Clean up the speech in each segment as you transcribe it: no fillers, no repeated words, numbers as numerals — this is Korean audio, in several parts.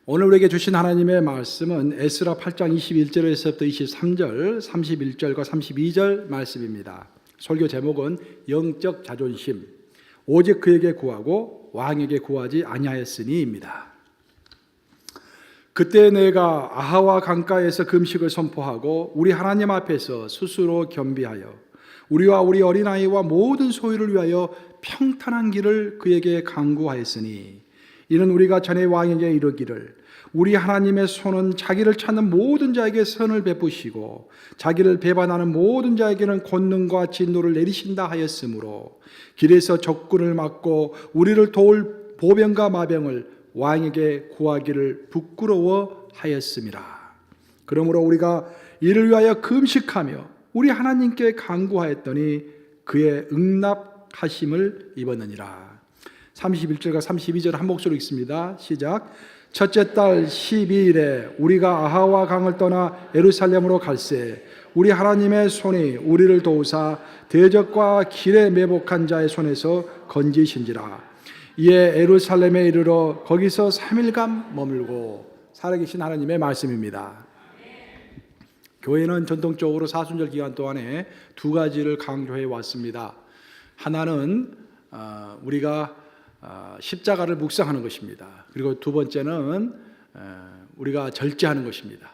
오늘 우리에게 주신 하나님의 말씀은 에스라 8장 21절에서부터 23절, 31절과 32절 말씀입니다. 설교 제목은 영적 자존심, 오직 그에게 구하고 왕에게 구하지 아니하였으니입니다. 그때 내가 아하와 강가에서 금식을 선포하고 우리 하나님 앞에서 스스로 겸비하여 우리와 우리 어린아이와 모든 소유를 위하여 평탄한 길을 그에게 강구하였으니 이는 우리가 전에 왕에게 이르기를 우리 하나님의 손은 자기를 찾는 모든 자에게 선을 베푸시고 자기를 배반하는 모든 자에게는 권능과 진노를 내리신다 하였으므로 길에서 적군을 막고 우리를 도울 보병과 마병을 왕에게 구하기를 부끄러워 하였음이라. 그러므로 우리가 이를 위하여 금식하며 우리 하나님께 간구하였더니 그의 응답하심을 입었느니라. 31절과 32절 한 목소리로 읽습니다. 시작. 첫째 달 12일에 우리가 아하와 강을 떠나 예루살렘으로 갈새 우리 하나님의 손이 우리를 도우사 대적과 길에 매복한 자의 손에서 건지신지라. 이에 예루살렘에 이르러 거기서 3일간 머물고. 살아계신 하나님의 말씀입니다. 교회는 전통적으로 사순절 기간 동안에 두 가지를 강조해 왔습니다. 하나는 우리가 십자가를 묵상하는 것입니다. 그리고 두 번째는 우리가 절제하는 것입니다.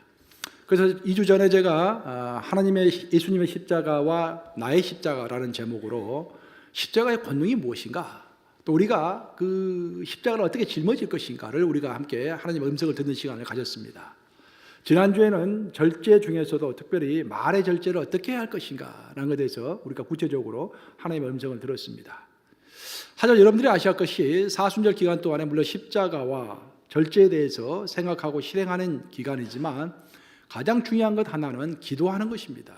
그래서 2주 전에 제가 하나님의 예수님의 십자가와 나의 십자가라는 제목으로 십자가의 권능이 무엇인가, 또 우리가 그 십자가를 어떻게 짊어질 것인가를 우리가 함께 하나님의 음성을 듣는 시간을 가졌습니다. 지난주에는 절제 중에서도 특별히 말의 절제를 어떻게 해야 할 것인가라는 것에 대해서 우리가 구체적으로 하나님의 음성을 들었습니다. 하지만 여러분들이 아셔야 할 것이 사순절 기간 동안에 물론 십자가와 절제에 대해서 생각하고 실행하는 기간이지만 가장 중요한 것 하나는 기도하는 것입니다.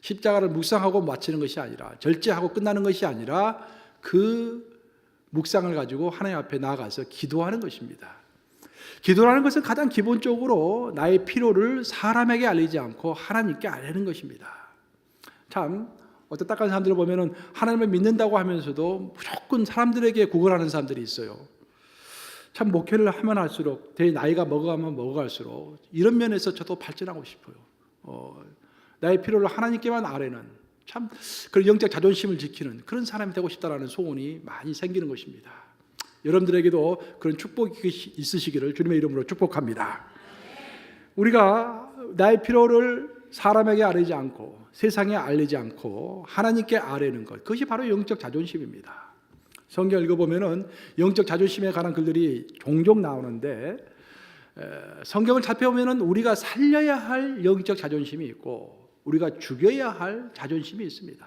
십자가를 묵상하고 마치는 것이 아니라, 절제하고 끝나는 것이 아니라 그 묵상을 가지고 하나님 앞에 나아가서 기도하는 것입니다. 기도라는 것은 가장 기본적으로 나의 필요를 사람에게 알리지 않고 하나님께 알리는 것입니다. 참 어떤 딱한 사람들을 보면은 하나님을 믿는다고 하면서도 무조건 사람들에게 구걸하는 사람들이 있어요. 참 목회를 하면 할수록 내 나이가 먹어가면 먹어갈수록 이런 면에서 저도 발전하고 싶어요. 나의 필요를 하나님께만 아뢰는 참 그런 영적 자존심을 지키는 그런 사람이 되고 싶다라는 소원이 많이 생기는 것입니다. 여러분들에게도 그런 축복이 있으시기를 주님의 이름으로 축복합니다. 우리가 나의 필요를 사람에게 아뢰지 않고 세상에 알리지 않고 하나님께 아뢰는 것, 그것이 바로 영적 자존심입니다. 성경 읽어보면은 영적 자존심에 관한 글들이 종종 나오는데 성경을 살펴보면은 우리가 살려야 할 영적 자존심이 있고 우리가 죽여야 할 자존심이 있습니다.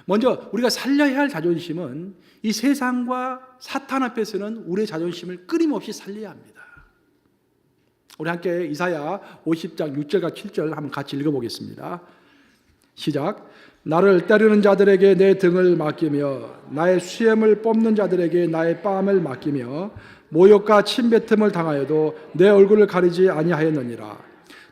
먼저 우리가 살려야 할 자존심은 이 세상과 사탄 앞에서는 우리의 자존심을 끊임없이 살려야 합니다. 우리 함께 이사야 50장 6절과 7절 한번 같이 읽어보겠습니다. 시작. 나를 때리는 자들에게 내 등을 맡기며 나의 수염을 뽑는 자들에게 나의 뺨을 맡기며 모욕과 침뱉음을 당하여도 내 얼굴을 가리지 아니하였느니라.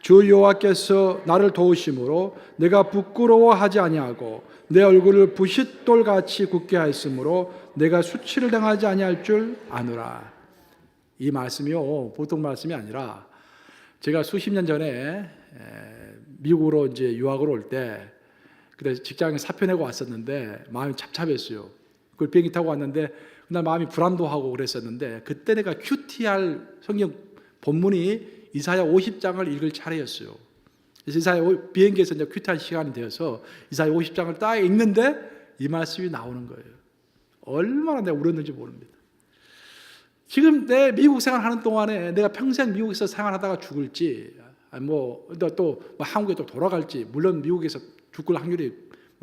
주 여호와께서 나를 도우심으로 내가 부끄러워하지 아니하고 내 얼굴을 부싯돌같이 굳게 하였으므로 내가 수치를 당하지 아니할 줄 아노라. 이 말씀이요 보통 말씀이 아니라 제가 수십 년 전에 미국으로 이제 유학을 올 때 그때 직장에 사표 내고 왔었는데 마음이 착잡했어요. 그걸 비행기 타고 왔는데 그날 마음이 불안도하고 그랬었는데 그때 내가 QTR 성경 본문이 이사야 50장을 읽을 차례였어요. 그래서 이사야 비행기에서 이제 QTR 시간이 되어서 이사야 50장을 딱 읽는데 이 말씀이 나오는 거예요. 얼마나 내가 울었는지 모릅니다. 지금 내 미국 생활하는 동안에 내가 평생 미국에서 생활하다가 죽을지 또 한국에 또 돌아갈지, 물론 미국에서 죽을 확률이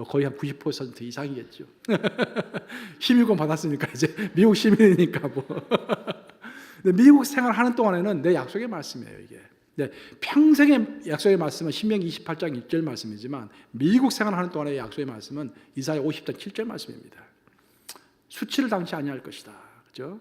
거의 한 90% 이상이겠죠. 시민권 받았으니까 이제 미국 시민이니까 뭐. 근데 미국 생활하는 동안에는 내 약속의 말씀이에요 이게. 네, 평생의 약속의 말씀은 신명기 28장 1절 말씀이지만 미국 생활하는 동안의 약속의 말씀은 이사야 50장 7절 말씀입니다. 수치를 당치 아니할 것이다. 그렇죠?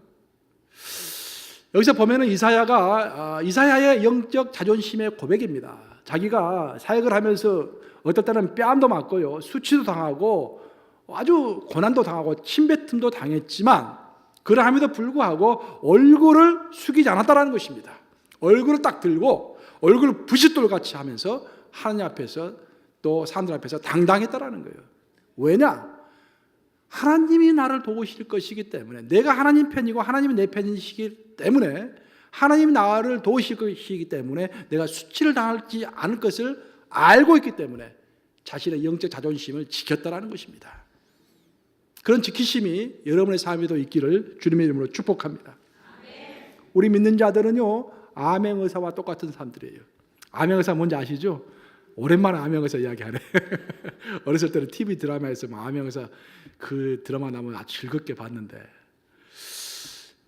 여기서 보면은 이사야의 영적 자존심의 고백입니다. 자기가 사역을 하면서 어떨 때는 뺨도 맞고요, 수치도 당하고 아주 고난도 당하고 침뱉음도 당했지만 그러함에도 불구하고 얼굴을 숙이지 않았다라는 것입니다. 얼굴을 딱 들고 얼굴을 부싯돌같이 하면서 하나님 앞에서 또 사람들 앞에서 당당했다라는 거예요. 왜냐? 하나님이 나를 도우실 것이기 때문에, 내가 하나님 편이고 하나님이 내 편이시기 때문에, 하나님이 나를 도우실 것이기 때문에 내가 수치를 당하지 않을 것을 알고 있기 때문에 자신의 영적 자존심을 지켰다라는 것입니다. 그런 지키심이 여러분의 삶에도 있기를 주님의 이름으로 축복합니다. 우리 믿는 자들은요, 암행의사와 똑같은 사람들이에요. 암행의사 뭔지 아시죠? 오랜만에 암행의사 이야기하네. 어렸을 때는 TV 드라마에서 암행의사 그 드라마 나오면 아주 즐겁게 봤는데,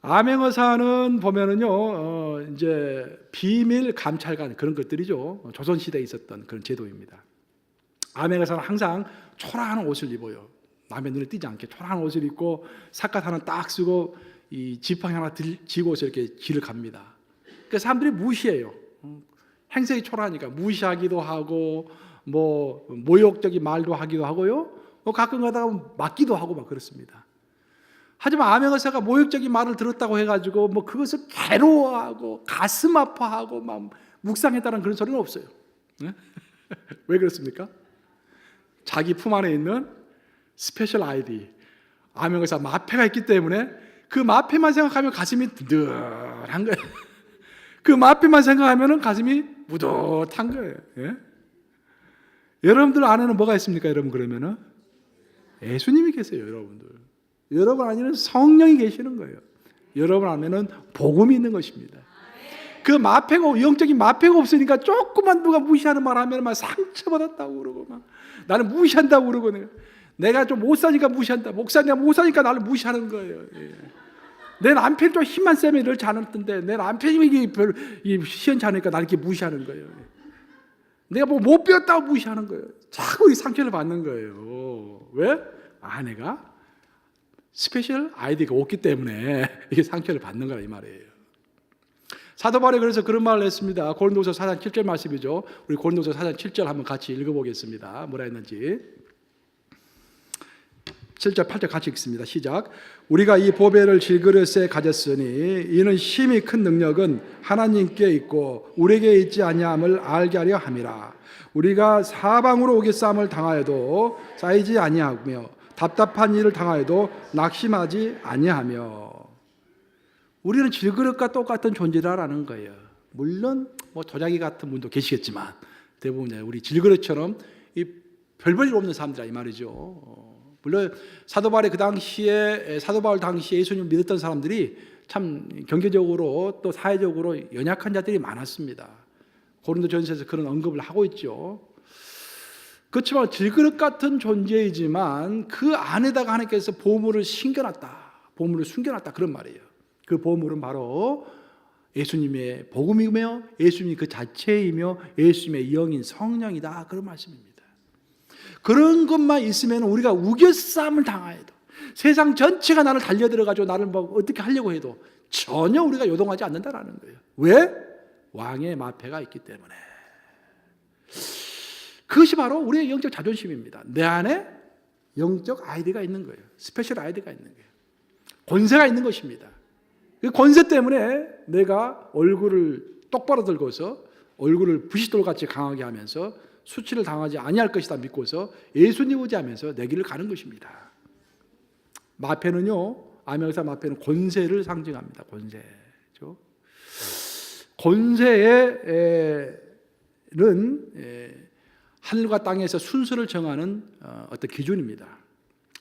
암행의사는 보면은요, 이제 비밀 감찰관 그런 것들이죠. 조선 시대에 있었던 그런 제도입니다. 암행의사는 항상 초라한 옷을 입어요. 남의 눈에 띄지 않게 초라한 옷을 입고 삿갓 하나 딱 쓰고 이 지팡이 하나 쥐고서 이렇게 길을 갑니다. 그 사람들이 무시해요. 행색이 초라하니까 무시하기도 하고 뭐 모욕적인 말도 하기도 하고요. 뭐 가끔 가다가 맞기도 하고 막 그렇습니다. 하지만 암행의사가 모욕적인 말을 들었다고 해가지고 뭐 그것을 괴로워하고 가슴 아파하고 막 묵상했다는 그런 소리는 없어요. 왜 그렇습니까? 자기 품 안에 있는 스페셜 아이디, 암행의사 마패가 있기 때문에 그 마패만 생각하면 가슴이 든든한 거예요. 그 마패만 생각하면 가슴이 무듯한 거예요. 예? 여러분들 안에는 뭐가 있습니까? 여러분 그러면은 예수님이 계세요. 여러분들. 여러분 안에는 성령이 계시는 거예요. 여러분 안에는 복음이 있는 것입니다. 그 마패가, 영적인 마패가 없으니까 조금만 누가 무시하는 말 하면 막 상처받았다고 그러고 막 나는 무시한다고 그러고 내가 좀 못 사니까 무시한다. 목사님 못 사니까 나를 무시하는 거예요. 예. 내 남편이 좀 힘만 세면 이렇지 않았던데 내 남편이 별 시원치 않으니까 나를 이렇게 무시하는 거예요. 내가 뭐 못 배웠다고 무시하는 거예요. 자꾸 이 상처를 받는 거예요. 왜? 아내가 스페셜 아이디가 없기 때문에 이게 상처를 받는 거라 이 말이에요. 사도 바울이 그래서 그런 말을 했습니다. 고린도서 4장 7절 말씀이죠. 우리 고린도서 4장 7절 한번 같이 읽어보겠습니다. 뭐라 했는지. 7절 8절 같이 읽습니다. 시작. 우리가 이 보배를 질그릇에 가졌으니 이는 심히 큰 능력은 하나님께 있고 우리에게 있지 아니함을 알게 하려 함이라. 우리가 사방으로 오기싸움을 당하여도 쌓이지 아니하며 답답한 일을 당하여도 낙심하지 아니하며. 우리는 질그릇과 똑같은 존재라는 거예요. 물론 뭐 도자기 같은 분도 계시겠지만 대부분 우리 질그릇처럼 이 별 볼 일 없는 사람들이라 이 말이죠. 물론 사도 바울 당시에 예수님을 믿었던 사람들이 참 경제적으로 또 사회적으로 연약한 자들이 많았습니다. 고린도 전서에서 그런 언급을 하고 있죠. 그렇지만 질그릇 같은 존재이지만 그 안에다가 하나님께서 보물을 숨겨놨다 그런 말이에요. 그 보물은 바로 예수님의 복음이며 예수님이 그 자체이며 예수님의 영인 성령이다 그런 말씀입니다. 그런 것만 있으면 우리가 우겨싸움을 당해도 세상 전체가 나를 달려들어가지고 나를 뭐 어떻게 하려고 해도 전혀 우리가 요동하지 않는다라는 거예요. 왜? 왕의 마패가 있기 때문에. 그것이 바로 우리의 영적 자존심입니다. 내 안에 영적 아이디가 있는 거예요. 스페셜 아이디가 있는 거예요. 권세가 있는 것입니다. 그 권세 때문에 내가 얼굴을 똑바로 들고서 얼굴을 부싯돌같이 강하게 하면서 수치를 당하지 아니할 것이다 믿고서 예수님 의지하면서 내 길을 가는 것입니다. 마패는요, 암행의사 마패는 권세를 상징합니다. 권세죠. 권세는 하늘과 땅에서 순서를 정하는 어떤 기준입니다.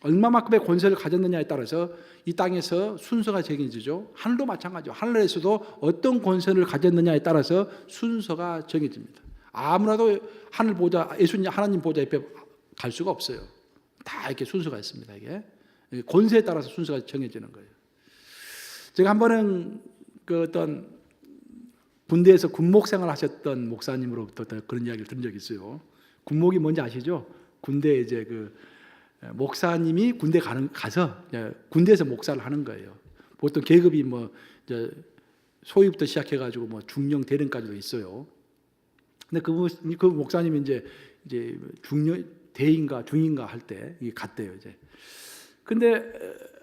얼마만큼의 권세를 가졌느냐에 따라서 이 땅에서 순서가 정해지죠. 하늘도 마찬가지죠. 하늘에서도 어떤 권세를 가졌느냐에 따라서 순서가 정해집니다. 아무나도 하늘 보좌, 예수님 하나님 보좌 옆에 갈 수가 없어요. 다 이렇게 순서가 있습니다. 이게 권세에 따라서 순서가 정해지는 거예요. 제가 한 번은 그 어떤 군대에서 군목 생활 하셨던 목사님으로부터 그런 이야기를 들은 적이 있어요. 군목이 뭔지 아시죠? 군대에 이제 그 목사님이 군대 가서 군대에서 목사를 하는 거예요. 보통 계급이 뭐 이제 소위부터 시작해가지고 뭐 중령 대령까지도 있어요. 근데 그 목사님이 이제 중령 대인가 중인가 할 때 갔대요. 이제 근데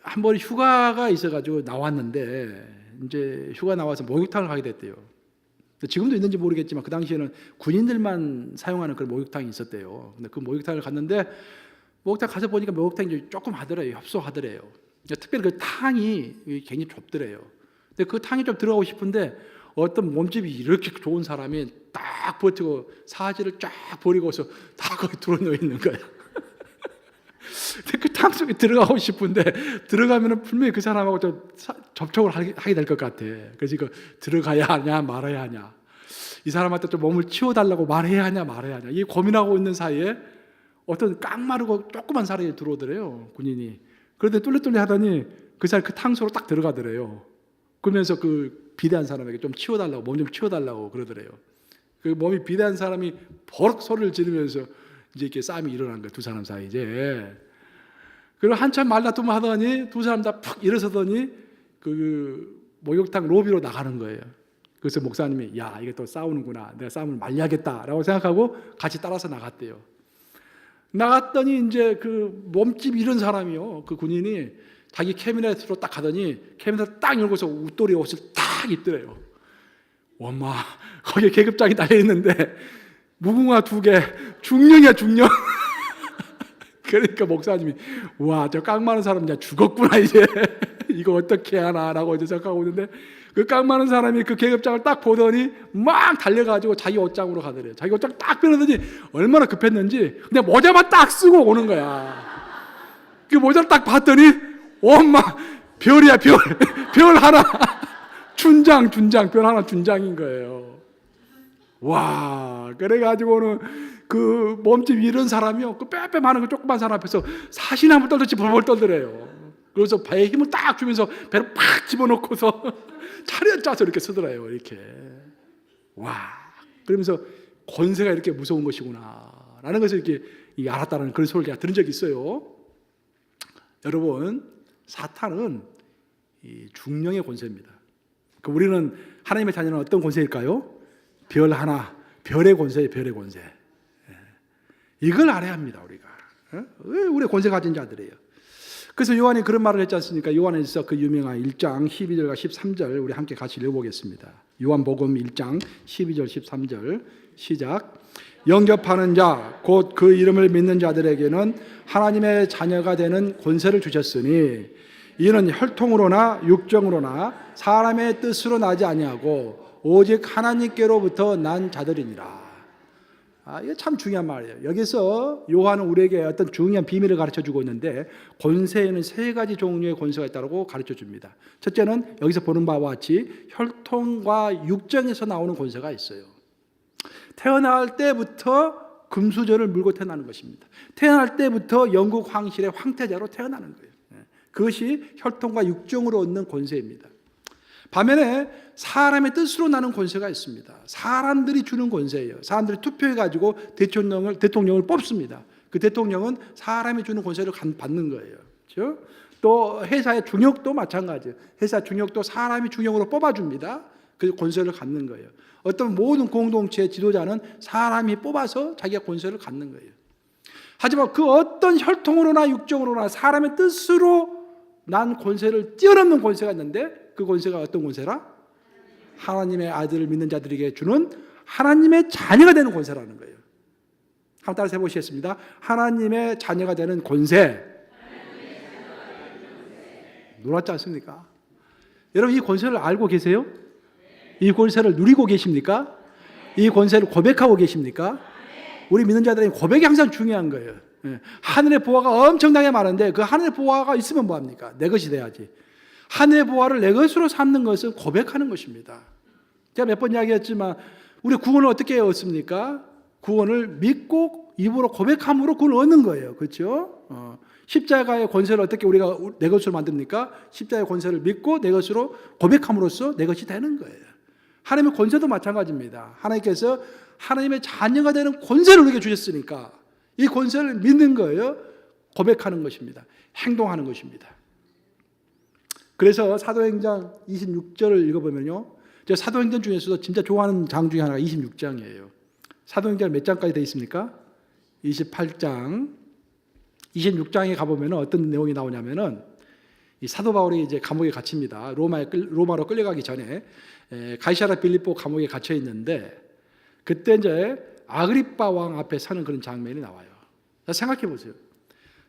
한 번 휴가가 있어가지고 나왔는데 이제 휴가 나와서 목욕탕을 가게 됐대요. 지금도 있는지 모르겠지만 그 당시에는 군인들만 사용하는 그런 목욕탕이 있었대요. 근데 그 목욕탕을 갔는데 목욕탕 가서 보니까 목욕탕이 조금 하더래요. 협소하더래요. 특별히 그 탕이 굉장히 좁더래요. 근데 그 탕이 좀 들어가고 싶은데 어떤 몸집이 이렇게 좋은 사람이 딱 버티고 사지를 쫙 버리고서 다 거기 들어놓여 있는 거야. 근데 그 탕 속에 들어가고 싶은데 들어가면은 분명히 그 사람하고 좀 접촉을 하게 될 것 같아. 그래서 이거 들어가야 하냐 말아야 하냐, 이 사람한테 좀 몸을 치워달라고 말해야 하냐 말아야 하냐, 이 고민하고 있는 사이에 어떤 깡마르고 조그만 사람이 들어오더래요, 군인이. 그런데 뚫레뚫레 하더니 그 사람이 그 탕 속으로 딱 들어가더래요. 그러면서 그 비대한 사람에게 좀 치워달라고, 몸 좀 치워달라고 그러더래요. 그 몸이 비대한 사람이 버럭 소리를 지르면서 이제 이렇게 싸움이 일어난 거예요, 두 사람 사이에. 이제 그리고 한참 말다툼을 하더니 두 사람 다 푹 일어서더니 그 목욕탕 로비로 나가는 거예요. 그래서 목사님이 야, 이게 또 싸우는구나, 내가 싸움을 말려야겠다라고 생각하고 같이 따라서 나갔대요. 나갔더니 이제 그 몸집 이런 사람이요, 그 군인이 자기 캐비넷으로 딱 가더니 캐비넷을 딱 열고서 웃도리 옷을 딱 입더래요. 엄마, 거기에 계급장이 달려있는데 무궁화 2개, 중령이야 중령. 그러니까 목사님이 와, 저 깡 많은 사람 이제 죽었구나 이제. 이거 어떻게 하나라고 이제 생각하고 있는데 그 깡 많은 사람이 그 계급장을 딱 보더니 막 달려가지고 자기 옷장으로 가더래요. 자기 옷장 딱 빼놓더니 얼마나 급했는지 그냥 모자만 딱 쓰고 오는 거야. 그 모자를 딱 봤더니 엄마, 별이야 별. 별 하나. 춘장 별 하나 준장인 거예요. 와, 그래가지고는 그 몸집 이런 사람이요, 그 빼빼 많은 그 조그만 사람 앞에서 사시나무 떨듯이 벌벌 떨더래요. 그래서 배에 힘을 딱 주면서 배를 팍 집어넣고서 차려 짜서 이렇게 쓰더래요. 이렇게. 와, 그러면서 권세가 이렇게 무서운 것이구나 라는 것을 이렇게 알았다는 그런 소리를 제가 들은 적이 있어요. 여러분, 사탄은 이 중령의 권세입니다. 우리는 하나님의 자녀는 어떤 권세일까요? 별 하나, 별의 권세예요. 별의 권세. 이걸 알아야 합니다. 우리가. 우리 권세 가진 자들이에요. 그래서 요한이 그런 말을 했지 않습니까? 요한에서 그 유명한 1장 12절과 13절 우리 함께 같이 읽어보겠습니다. 요한복음 1장 12절 13절 시작. 영접하는 자 곧 그 이름을 믿는 자들에게는 하나님의 자녀가 되는 권세를 주셨으니 이는 혈통으로나 육정으로나 사람의 뜻으로 나지 아니하고 오직 하나님께로부터 난 자들이니라. 이게 참 중요한 말이에요. 여기서 요한은 우리에게 어떤 중요한 비밀을 가르쳐주고 있는데 권세에는 3가지 종류의 권세가 있다고 가르쳐줍니다. 첫째는 여기서 보는 바와 같이 혈통과 육정에서 나오는 권세가 있어요. 태어날 때부터 금수저를 물고 태어나는 것입니다. 태어날 때부터 영국 황실의 황태자로 태어나는 거예요. 그것이 혈통과 육정으로 얻는 권세입니다. 반면에 사람의 뜻으로 나는 권세가 있습니다. 사람들이 주는 권세예요. 사람들이 투표해가지고 대통령을 뽑습니다. 그 대통령은 사람이 주는 권세를 받는 거예요. 그렇죠? 또 회사의 중역도 마찬가지예요. 회사 중역도 사람이 중역으로 뽑아줍니다. 그 권세를 갖는 거예요. 어떤 모든 공동체의 지도자는 사람이 뽑아서 자기가 권세를 갖는 거예요. 하지만 그 어떤 혈통으로나 육정으로나 사람의 뜻으로 난 권세를 뛰어넘는 권세가 있는데 그 권세가 어떤 권세라? 하나님의 아들을 믿는 자들에게 주는 하나님의 자녀가 되는 권세라는 거예요. 한번 따라서 해보시겠습니다. 하나님의 자녀가 되는 권세. 놀랐지 않습니까? 여러분, 이 권세를 알고 계세요? 이 권세를 누리고 계십니까? 이 권세를 고백하고 계십니까? 우리 믿는 자들에게 고백이 항상 중요한 거예요. 하늘의 보화가 엄청나게 많은데 그 하늘의 보화가 있으면 뭐합니까? 내 것이 돼야지. 하늘의 보화를 내 것으로 삼는 것은 고백하는 것입니다. 제가 몇 번 이야기했지만 우리 구원을 어떻게 얻습니까? 구원을 믿고 입으로 고백함으로 구원을 얻는 거예요. 그렇죠? 십자가의 권세를 어떻게 우리가 내 것으로 만듭니까? 십자가의 권세를 믿고 내 것으로 고백함으로써 내 것이 되는 거예요. 하나님의 권세도 마찬가지입니다. 하나님께서 하나님의 자녀가 되는 권세를 우리에게 주셨으니까 이 권세를 믿는 거예요. 고백하는 것입니다. 행동하는 것입니다. 그래서 사도행전 26절을 읽어보면요, 제가 사도행전 중에서도 진짜 좋아하는 장 중에 하나가 26장이에요. 사도행전 몇 장까지 되어 있습니까? 28장. 26장에 가보면 어떤 내용이 나오냐면은 이 사도 바울이 이제 감옥에 갇힙니다. 로마로 끌려가기 전에 가이사랴 빌립보 감옥에 갇혀 있는데 그때 이제 아그리빠 왕 앞에 서는 그런 장면이 나와요. 생각해 보세요.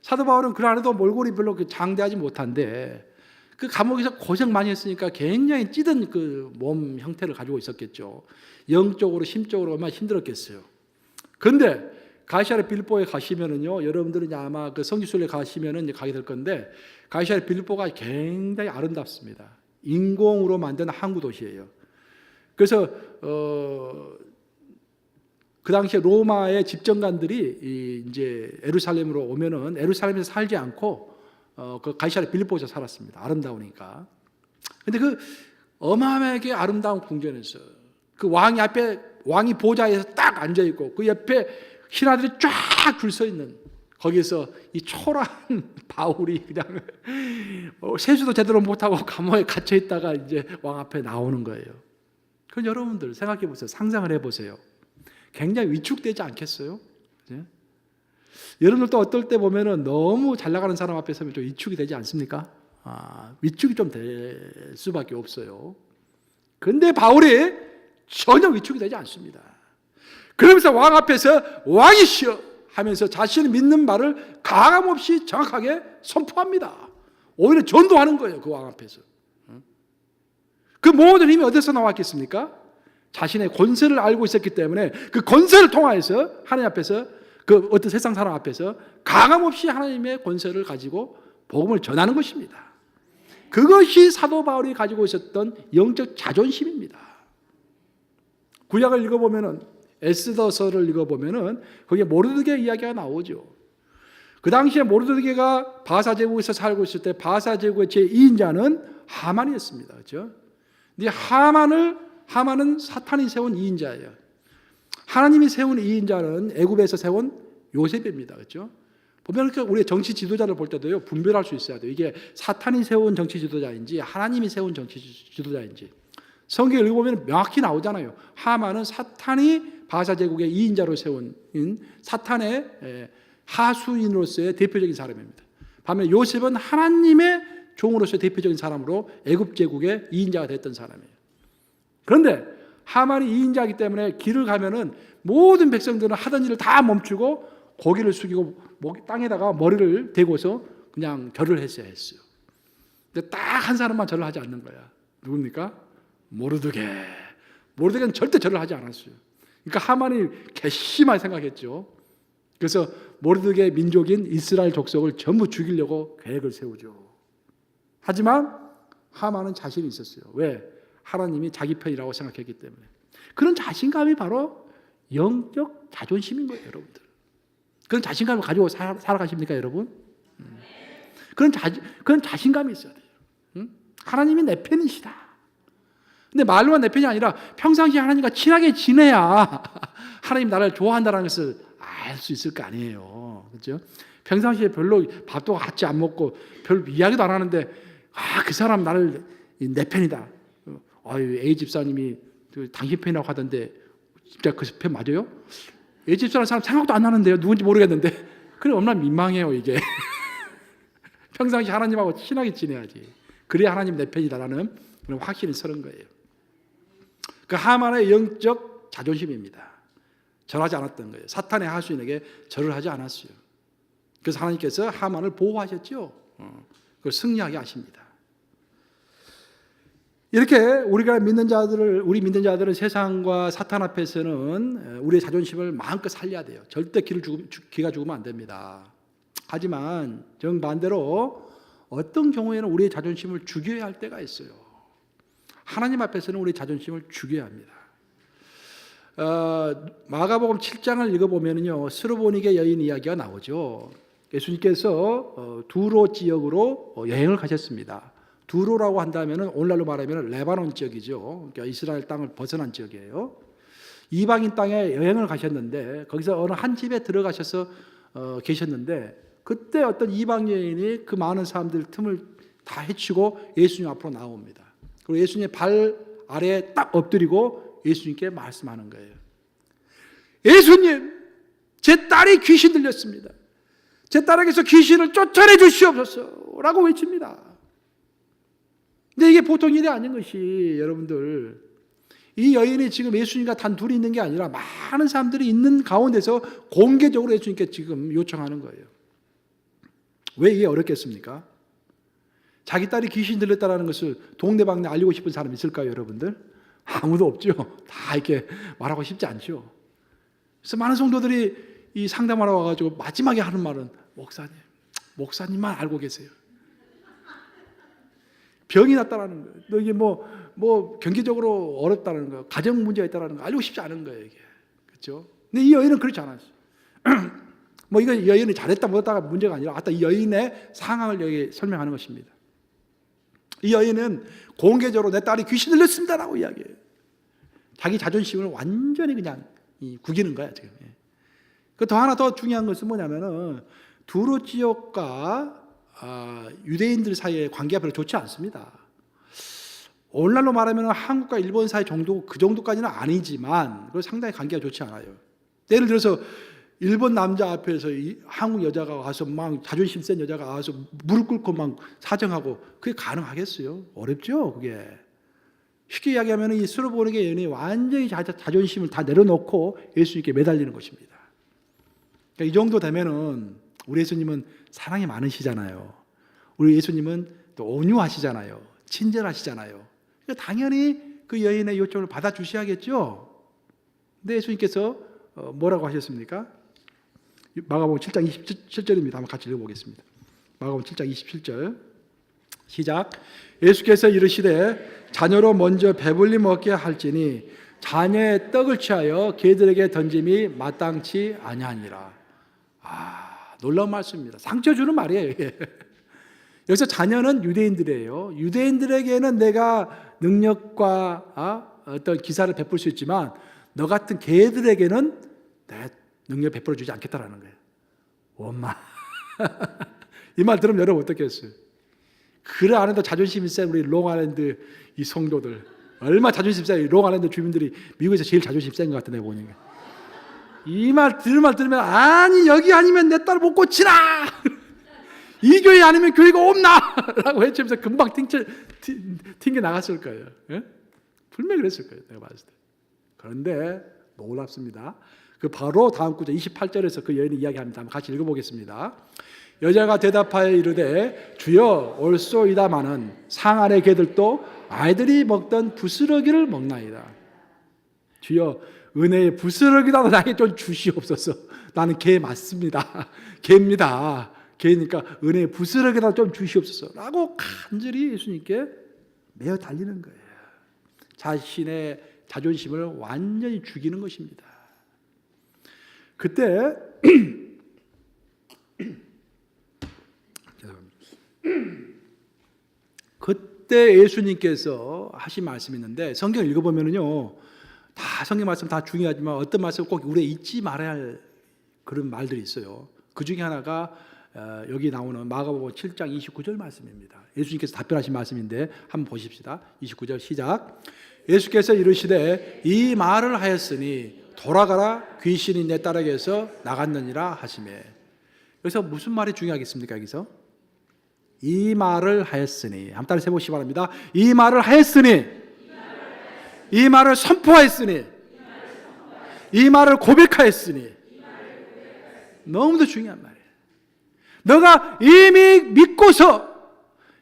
사도 바울은 그 안에도 몰골이 별로 장대하지 못한데 그 감옥에서 고생 많이 했으니까 굉장히 찌든 그 몸 형태를 가지고 있었겠죠. 영적으로 심적으로 얼마나 힘들었겠어요. 그런데 가이사랴 빌립보에 가시면은요, 여러분들은 이제 아마 그 성지순례 가시면은 이제 가게 될 건데 가이사랴 빌립보가 굉장히 아름답습니다. 인공으로 만든 항구 도시예요. 그래서 그 당시에 로마의 집정관들이 이제 예루살렘으로 오면은 예루살렘에서 살지 않고 그 가이사랴 빌립보에서 살았습니다. 아름다우니까. 근데 그 어마어마하게 아름다운 궁전에서 그 왕이 보좌에서 딱 앉아 있고 그 옆에 신하들이 쫙 줄 서 있는 거기서 이 초라한 바울이 그냥 세수도 제대로 못하고 감옥에 갇혀 있다가 이제 왕 앞에 나오는 거예요. 그럼 여러분들 생각해 보세요. 상상을 해 보세요. 굉장히 위축되지 않겠어요? 네? 여러분들도 어떨 때 보면은 너무 잘 나가는 사람 앞에 서면 좀 위축이 되지 않습니까? 위축이 좀 될 수밖에 없어요. 그런데 바울이 전혀 위축이 되지 않습니다. 그러면서 왕 앞에서 왕이시여 하면서 자신이 믿는 말을 가감없이 정확하게 선포합니다. 오히려 전도하는 거예요. 그 왕 앞에서. 그 모든 힘이 어디서 나왔겠습니까? 자신의 권세를 알고 있었기 때문에 그 권세를 통하여서 하나님 앞에서 그 어떤 세상 사람 앞에서 가감없이 하나님의 권세를 가지고 복음을 전하는 것입니다. 그것이 사도 바울이 가지고 있었던 영적 자존심입니다. 구약을 읽어보면은 에스더서를 읽어보면은 거기에 모르드게 이야기가 나오죠. 그 당시에 모르드게가 바사 제국에서 살고 있을 때 바사 제국의 제2인자는 하만이었습니다. 그렇죠? 근데 하만은 사탄이 세운 2인자예요. 하나님이 세운 2인자는 애굽에서 세운 요셉입니다. 그렇죠? 보면 우리 정치 지도자를 볼 때도요, 분별할 수 있어야 돼요. 이게 사탄이 세운 정치 지도자인지 하나님이 세운 정치 지도자인지. 성경을 읽어보면 명확히 나오잖아요. 하만은 사탄이 바사 제국의 2인자로 세운 사탄의 하수인으로서의 대표적인 사람입니다. 반면 요셉은 하나님의 종으로서의 대표적인 사람으로 애굽 제국의 2인자가 됐던 사람이에요. 그런데 하만이 2인자이기 때문에 길을 가면은 모든 백성들은 하던 일을 다 멈추고 고개를 숙이고 땅에다가 머리를 대고서 그냥 절을 했어야 했어요. 근데 딱 한 사람만 절을 하지 않는 거야. 누굽니까? 모르드게는 절대 절을 하지 않았어요. 그러니까 하만이 괘씸하게 생각했죠. 그래서 모르드게 민족인 이스라엘 족속을 전부 죽이려고 계획을 세우죠. 하지만 하만은 자신이 있었어요. 왜? 하나님이 자기 편이라고 생각했기 때문에. 그런 자신감이 바로 영적 자존심인 거예요, 여러분들. 그런 자신감을 가지고 살아가십니까, 여러분? 그런 자신감이 있어야 돼요. 하나님이 내 편이시다. 근데 말로만 내 편이 아니라 평상시에 하나님과 친하게 지내야 하나님 나를 좋아한다는 것을 알 수 있을 거 아니에요. 그렇죠? 평상시에 별로 밥도 같이 안 먹고 별 이야기도 안 하는데 그 사람 나를 내 편이다. A 집사님이 당신 편이라고 하던데 진짜 그 편 맞아요? A 집사라는 사람 생각도 안 나는데요. 누군지 모르겠는데 그래 얼마나 민망해요 이게. 평상시 하나님하고 친하게 지내야지. 그래야 하나님 내 편이다라는 그런 확신이 서는 거예요. 그 하만의 영적 자존심입니다. 절하지 않았던 거예요. 사탄의 하수인에게 절을 하지 않았어요. 그래서 하나님께서 하만을 보호하셨죠. 그걸 승리하게 하십니다. 이렇게 우리 믿는 자들은 세상과 사탄 앞에서는 우리의 자존심을 마음껏 살려야 돼요. 절대 기가 죽으면 안 됩니다. 하지만 정반대로 어떤 경우에는 우리의 자존심을 죽여야 할 때가 있어요. 하나님 앞에서는 우리의 자존심을 죽여야 합니다. 마가복음 7장을 읽어보면요, 스로보니게 여인 이야기가 나오죠. 예수님께서 두로 지역으로 여행을 가셨습니다. 두로라고 한다면 오늘날로 말하면 레바논 지역이죠. 그러니까 이스라엘 땅을 벗어난 지역이에요. 이방인 땅에 여행을 가셨는데 거기서 어느 한 집에 들어가셔서 계셨는데 그때 어떤 이방 여인이 그 많은 사람들 틈을 다 헤치고 예수님 앞으로 나옵니다. 그리고 예수님의 발 아래에 딱 엎드리고 예수님께 말씀하는 거예요. 예수님, 제 딸이 귀신 들렸습니다. 제 딸에게서 귀신을 쫓아내 주시옵소서 라고 외칩니다. 근데 이게 보통 일이 아닌 것이, 여러분들, 이 여인이 지금 예수님과 단 둘이 있는 게 아니라 많은 사람들이 있는 가운데서 공개적으로 예수님께 지금 요청하는 거예요. 왜 이게 어렵겠습니까? 자기 딸이 귀신 들렸다는 것을 동네방네 알리고 싶은 사람 있을까요, 여러분들? 아무도 없죠. 다 이렇게 말하고 싶지 않죠. 그래서 많은 성도들이 이 상담하러 와가지고 마지막에 하는 말은, 목사님만 알고 계세요. 병이 났다라는 거예요. 너 이게 뭐 경제적으로 어렵다는 거, 가정 문제가 있다는 거 알고 싶지 않은 거예요, 이게. 그렇죠? 근데 이 여인은 그렇지 않았어요. 뭐 이거 여인이 잘했다 못했다가 문제가 아니라, 아까 이 여인의 상황을 여기 설명하는 것입니다. 이 여인은 공개적으로 내 딸이 귀신 들렸습니다라고 이야기해요. 자기 자존심을 완전히 그냥 구기는 거야, 지금. 그 더 하나 더 중요한 것은 뭐냐면은, 두로 지역과 유대인들 사이의 관계가 별로 좋지 않습니다. 오늘날로 말하면 한국과 일본 사이 정도, 그 정도까지는 아니지만 상당히 관계가 좋지 않아요. 예를 들어서 일본 남자 앞에서 한국 여자가 와서 막 자존심 센 여자가 와서 무릎 꿇고 막 사정하고, 그게 가능하겠어요? 어렵죠, 그게. 쉽게 이야기하면 이 스로보니게 여인이 완전히 자존심을 다 내려놓고 예수님께 매달리는 것입니다. 그러니까 이 정도 되면은 우리 예수님은 사랑이 많으시잖아요. 우리 예수님은 또 온유하시잖아요. 친절하시잖아요. 그러니까 당연히 그 여인의 요청을 받아주셔야겠죠. 근데 예수님께서 뭐라고 하셨습니까? 마가복음 7장 27절입니다. 한번 같이 읽어보겠습니다. 마가복음 7장 27절 시작. 예수께서 이르시되 자녀로 먼저 배불리 먹게 할지니 자녀의 떡을 취하여 개들에게 던짐이 마땅치 아니하니라. 놀라운 말씀입니다. 상처 주는 말이에요. 여기서 자녀는 유대인들이에요. 유대인들에게는 내가 능력과 어떤 기사를 베풀 수 있지만 너 같은 개들에게는 내 능력 베풀어 주지 않겠다라는 거예요. 엄마. 이 말 들으면 여러분 어떻겠어요? 그래 안에도 자존심이 센 우리 롱아일랜드 이 성도들, 얼마나 자존심 센 롱아일랜드 주민들이 미국에서 제일 자존심 센 것 같아, 내가 보니까. 이 말 들으면 아니 여기 아니면 내 딸 못 고치나, 이 교회 아니면 교회가 없나 라고 외치면서 금방 튕겨 나갔을 거예요. 예? 분명히 그랬을 거예요, 내가 봤을 때. 그런데 놀랍습니다. 그 바로 다음 구절 28절에서 그 여인이 이야기합니다. 한번 같이 읽어보겠습니다. 여자가 대답하여 이르되 주여 올소이다마는 상 안의 개들도 아이들이 먹던 부스러기를 먹나이다. 주여 은혜의 부스러기라도 나에게 좀 주시옵소서. 나는 개 맞습니다. 개입니다. 개니까 은혜의 부스러기라도 좀 주시옵소서 라고 간절히 예수님께 매어 달리는 거예요. 자신의 자존심을 완전히 죽이는 것입니다. 그때 그때 예수님께서 하신 말씀이 있는데, 성경 읽어보면요 다 성경 말씀 다 중요하지만 어떤 말씀 꼭 우리가 잊지 말아야 할 그런 말들이 있어요. 그 중에 하나가 여기 나오는 마가복음 7장 29절 말씀입니다. 예수님께서 답변하신 말씀인데 한번 보십시다. 29절 시작. 예수께서 이르시되 이 말을 하였으니 돌아가라 귀신이 내 딸에게서 나갔느니라 하시매. 여기서 무슨 말이 중요하겠습니까? 여기서 이 말을 하였으니, 한번 따라 해보시기 바랍니다. 이 말을 하였으니, 이 말을 선포하였으니, 이 말을 고백하였으니. 너무도 중요한 말이에요. 너가 이미 믿고서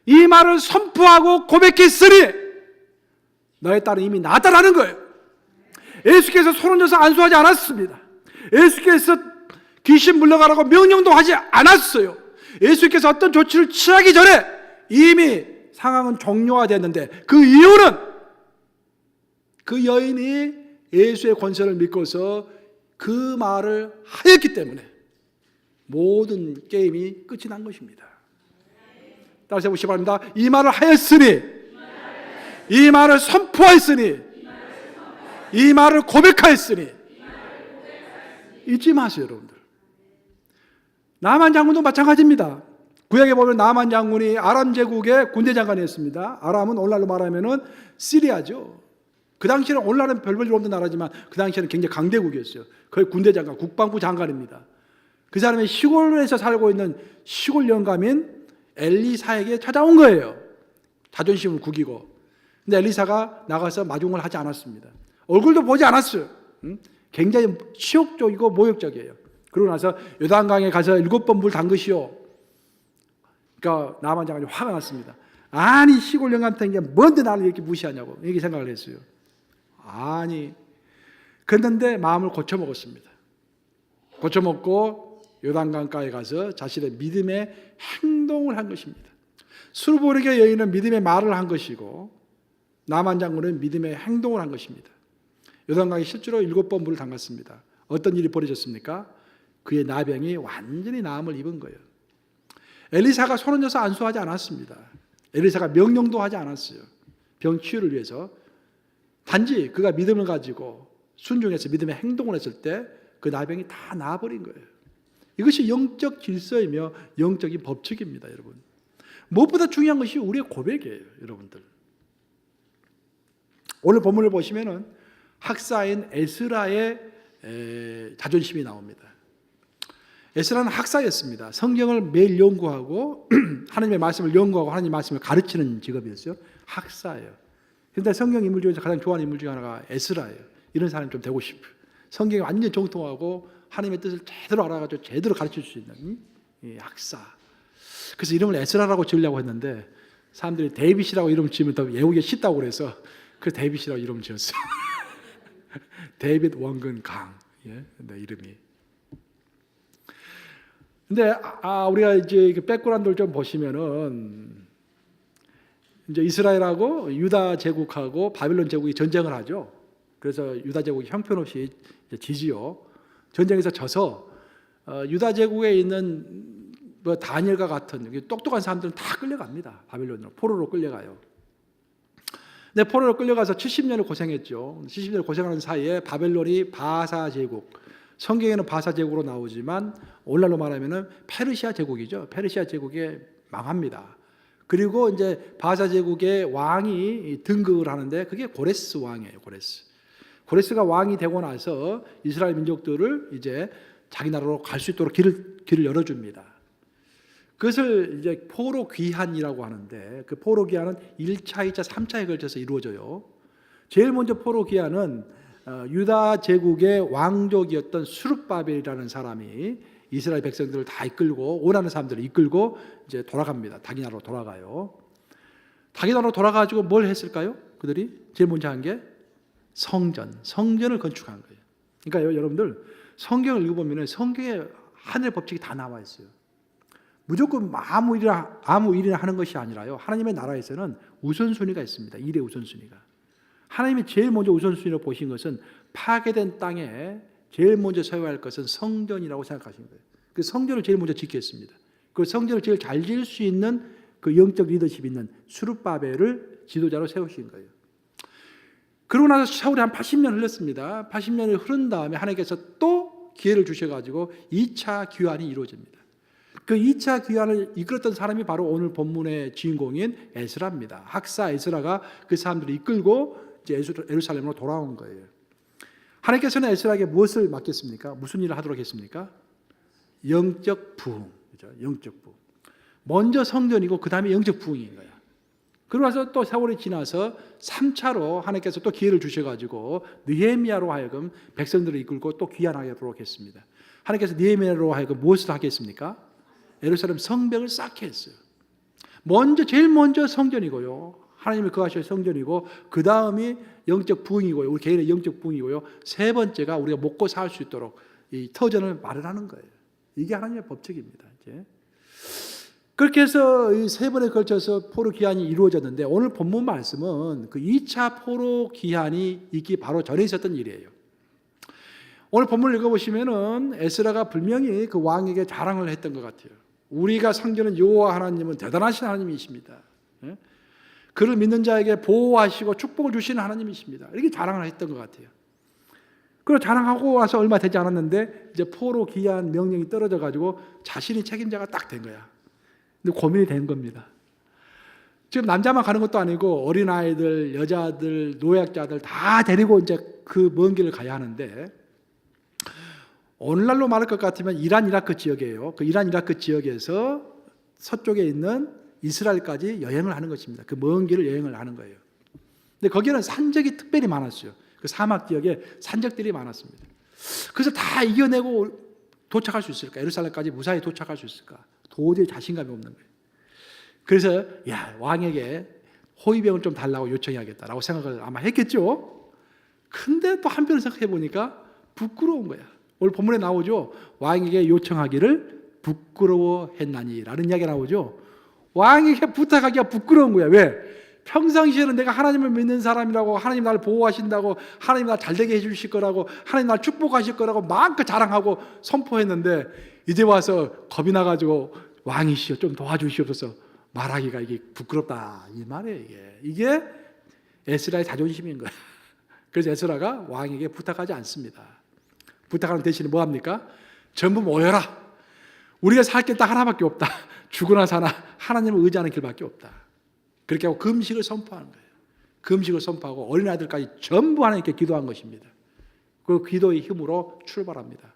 이 말을 선포하고 고백했으니 너의 딸은 이미 나았다라는 거예요. 예수께서 손 얹어서 안수하지 않았습니다. 예수께서 귀신 물러가라고 명령도 하지 않았어요. 예수께서 어떤 조치를 취하기 전에 이미 상황은 종료화됐는데, 그 이유는 그 여인이 예수의 권세를 믿고서 그 말을 하였기 때문에 모든 게임이 끝이 난 것입니다. 따라서 해보시기 바랍니다. 이 말을 하였으니, 이 말을 선포하였으니, 이 말을 고백하였으니. 잊지 마세요, 여러분들. 나만 장군도 마찬가지입니다. 구약에 보면 나만 장군이 아람 제국의 군대 장관이었습니다. 아람은 오늘날로 말하면 시리아죠. 그 당시에는 오늘날은 별볼일 없는 나라지만 그 당시에는 굉장히 강대국이었어요. 거의 군대 장관, 국방부 장관입니다. 그 사람이 시골에서 살고 있는 시골 영감인 엘리사에게 찾아온 거예요. 자존심을 구기고. 근데 엘리사가 나가서 마중을 하지 않았습니다. 얼굴도 보지 않았어요. 굉장히 치욕적이고 모욕적이에요. 그러고 나서 요단강에 가서 7번 물 담그시오. 그러니까 나만 장관이 화가 났습니다. 아니 시골 영감탱이가 뭔데 나를 이렇게 무시하냐고 이렇게 생각을 했어요. 아니 그랬는데 마음을 고쳐먹었습니다. 고쳐먹고 요단강가에 가서 자신의 믿음의 행동을 한 것입니다. 수르보르게 여인은 믿음의 말을 한 것이고 나만 장군은 믿음의 행동을 한 것입니다. 요단강에 실제로 7번 물을 담갔습니다. 어떤 일이 벌어졌습니까? 그의 나병이 완전히 나음을 입은 거예요. 엘리사가 손을 져서 안수하지 않았습니다. 엘리사가 명령도 하지 않았어요. 병 치유를 위해서. 단지 그가 믿음을 가지고 순종해서 믿음의 행동을 했을 때 그 나병이 다 나아버린 거예요. 이것이 영적 질서이며 영적인 법칙입니다, 여러분. 무엇보다 중요한 것이 우리의 고백이에요, 여러분들. 오늘 본문을 보시면은 학사인 에스라의 자존심이 나옵니다. 에스라는 학사였습니다. 성경을 매일 연구하고 하나님의 말씀을 연구하고 하나님의 말씀을 가르치는 직업이었어요. 학사예요. 그런데 성경 인물 중에서 가장 좋아하는 인물 중에 하나가 에스라예요. 이런 사람이 좀 되고 싶어요. 성경에 완전히 정통하고 하나님의 뜻을 제대로 알아가지고 제대로 가르칠 수 있는 학사. 그래서 이름을 에스라라고 지으려고 했는데 사람들이 데이빗이라고 이름 지으면 더 외우기 쉽다고 그래서 그 데이빗이라고 이름을 지었어요. 데이빗 원근 강. 예, 네, 이름이. 근데 우리가 이제 백그라운드를 좀 보시면은 이제 이스라엘하고 유다 제국하고 바빌론 제국이 전쟁을 하죠. 그래서 유다 제국이 형편없이 지지요. 전쟁에서 져서 유다 제국에 있는 뭐 다니엘과 같은 똑똑한 사람들은 다 끌려갑니다. 바빌론으로 포로로 끌려가요. 근데 포로로 끌려가서 70년을 고생했죠. 70년을 고생하는 사이에 바벨론이 바사 제국, 성경에는 바사 제국으로 나오지만 오늘날로 말하면은 페르시아 제국이죠. 페르시아 제국에 망합니다. 그리고 이제 바사 제국의 왕이 등극을 하는데 그게 고레스 왕이에요. 고레스가 왕이 되고 나서 이스라엘 민족들을 이제 자기 나라로 갈 수 있도록 길을 열어줍니다. 그것을 이제 포로 귀환이라고 하는데 그 포로 귀환은 1차, 2차, 3차에 걸쳐서 이루어져요. 제일 먼저 포로 귀환은 유다 제국의 왕족이었던 수르바벨이라는 사람이 이스라엘 백성들을 다 이끌고 원하는 사람들을 이끌고 이제 돌아갑니다. 자기 나라로 돌아가요. 자기 나라로 돌아가지고 뭘 했을까요? 그들이 제일 먼저 한 게 성전을 건축한 거예요. 그러니까 여러분들 성경을 읽어보면 성경에 하늘의 법칙이 다 나와 있어요. 무조건 아무 일이나 하는 것이 아니라요. 하나님의 나라에서는 우선순위가 있습니다. 일의 우선순위가. 하나님이 제일 먼저 우선순위로 보신 것은 파괴된 땅에 제일 먼저 세워야 할 것은 성전이라고 생각하신 거예요. 그 성전을 제일 먼저 짓겠습니다. 그 성전을 제일 잘 지을 수 있는 그 영적 리더십이 있는 수르바벨을 지도자로 세우신 거예요. 그러고 나서 세월이 한 80년 흘렀습니다. 80년이 흐른 다음에 하나님께서 또 기회를 주셔가지고 2차 귀환이 이루어집니다. 그 2차 귀환을 이끌었던 사람이 바로 오늘 본문의 주인공인 에스라입니다. 학사 에스라가 그 사람들을 이끌고 이제 예루살렘으로 돌아온 거예요. 하나님께서는 에스라에게 무엇을 맡겼습니까? 무슨 일을 하도록 했습니까? 영적 부흥. 그죠? 영적 부흥. 먼저 성전이고 그 다음에 영적 부흥인 거야. 그러고 나서 또 세월이 지나서 3차로 하나님께서 또 기회를 주셔가지고 느헤미야로 하여금 백성들을 이끌고 또 귀환하게 하도록 했습니다. 하나님께서 느헤미야로 하여금 무엇을 하게 했습니까? 예루살렘 성벽을 쌓게 했어요. 제일 먼저 성전이고요. 하나님이 거하실 성전이고 그 다음이 영적 부흥이고요. 우리 개인의 영적 부흥이고요. 세 번째가 우리가 먹고 살 수 있도록 이 터전을 마련하는 거예요. 이게 하나님의 법칙입니다. 이제. 그렇게 해서 이 세 번에 걸쳐서 포로 귀환이 이루어졌는데 오늘 본문 말씀은 그 2차 포로 귀환이 있기 바로 전에 있었던 일이에요. 오늘 본문을 읽어보시면은 에스라가 분명히 그 왕에게 자랑을 했던 것 같아요. 우리가 상전은 여호와 하나님은 대단하신 하나님이십니다. 그를 믿는 자에게 보호하시고 축복을 주시는 하나님이십니다. 이렇게 자랑을 했던 것 같아요. 그리고 자랑하고 와서 얼마 되지 않았는데 이제 포로 귀환 명령이 떨어져 가지고 자신이 책임자가 딱 된 거야. 근데 고민이 된 겁니다. 지금 남자만 가는 것도 아니고 어린아이들, 여자들, 노약자들 다 데리고 이제 그 먼 길을 가야 하는데 오늘날로 말할 것 같으면 이란 이라크 지역이에요. 그 이란 이라크 지역에서 서쪽에 있는 이스라엘까지 여행을 하는 것입니다. 그 먼 길을 여행을 하는 거예요. 근데 거기는 산적이 특별히 많았어요. 그 사막 지역에 산적들이 많았습니다. 그래서 다 이겨내고 도착할 수 있을까? 예루살렘까지 무사히 도착할 수 있을까? 도저히 자신감이 없는 거예요. 그래서 왕에게 호위병을 좀 달라고 요청해야겠다라고 생각을 아마 했겠죠. 근데 또 한편으로 생각해 보니까 부끄러운 거야. 오늘 본문에 나오죠. 왕에게 요청하기를 부끄러워했나니 라는 이야기가 나오죠. 왕에게 부탁하기가 부끄러운 거야. 왜? 평상시에는 내가 하나님을 믿는 사람이라고, 하나님 나를 보호하신다고, 하나님 날 잘되게 해주실 거라고, 하나님 날 축복하실 거라고 마음껏 자랑하고 선포했는데 이제 와서 겁이 나가지고 왕이시여 좀 도와주시옵소서 말하기가 이게 부끄럽다 이 말이에요. 이게 에스라의 자존심인 거야. 그래서 에스라가 왕에게 부탁하지 않습니다. 부탁하는 대신에 뭐 합니까? 전부 모여라. 우리가 살 게 딱 하나밖에 없다. 죽으나 사나 하나님을 의지하는 길밖에 없다. 그렇게 하고 금식을 선포하는 거예요. 금식을 선포하고 어린아이들까지 전부 하나님께 기도한 것입니다. 그 기도의 힘으로 출발합니다.